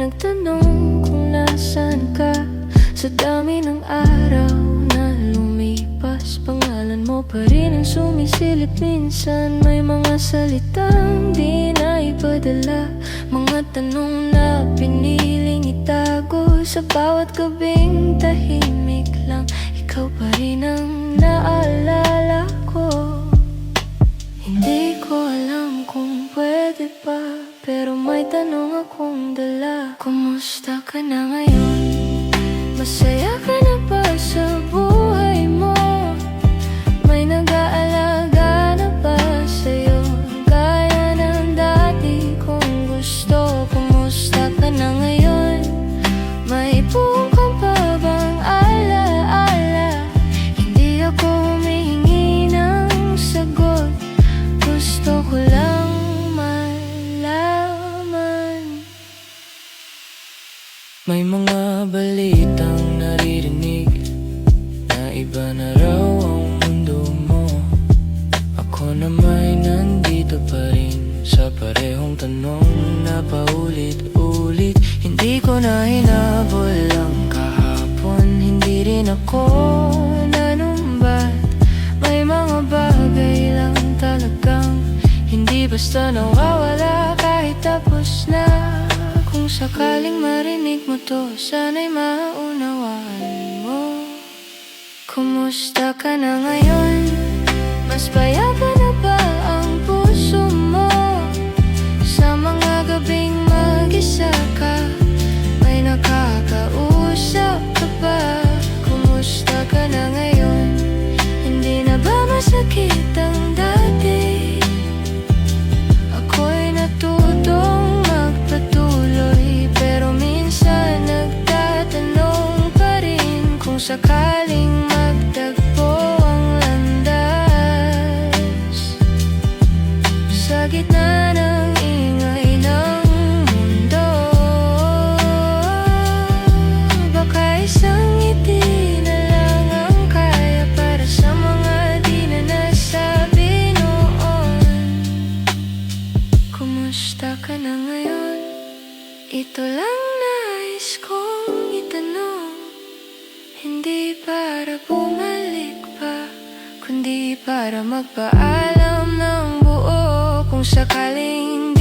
nagtanong kung nasaan ka. Sa dami ng araw na lumipas, pangalan mo pa rin ang sumisilip. Minsan may mga salitang di na ipadala, mga tanong na piniling itago. Sa bawat gabing tahimik lang, ikaw pa rin ang naalala ko. Hindi ko alam kung pwede pa, pero may tanong akong dala. Kumusta ka na ngayon? Masaya ka na ba sa buhay mo? May nag-aalaga na ba sa'yo? Gaya ng dati kong gusto. Kumusta ka na ngayon? May buong ka pa bang ala-ala? Hindi ako humihingi ng sagot, gusto ko lang malaman. May mga balitang naririnig na iba na raw ang mundo mo. Ako na may nandito pa rin sa parehong tanong na paulit-ulit. Hindi ko na hinabol ang kahapon, hindi rin ako nanumbat. May mga bagay lang talagang hindi basta nawawala kahit tapos na. Kung sakaling marinig mo to, sana'y maunawaan mo. Kumusta ka na ngayon? Mas payagan na ba ang puso mo? Sa mga gabing mag-isa ka, may nakakausap ka ba? Kumusta ka na ngayon? Hindi na ba masakit ang dati? Ako'y natutong magpatuloy, pero minsan nagtatanong pa rin kung sakaling magtagpo ang landas. Sa gitna ng ingay ng mundo, baka isang ngiti na lang ang kaya para sa mga di na nasabi noon. Kumusta ka na ngayon? Ito lang nais kong itanong, hindi para bumalik pa, kundi para magpaalam ng buo. Kung sakaling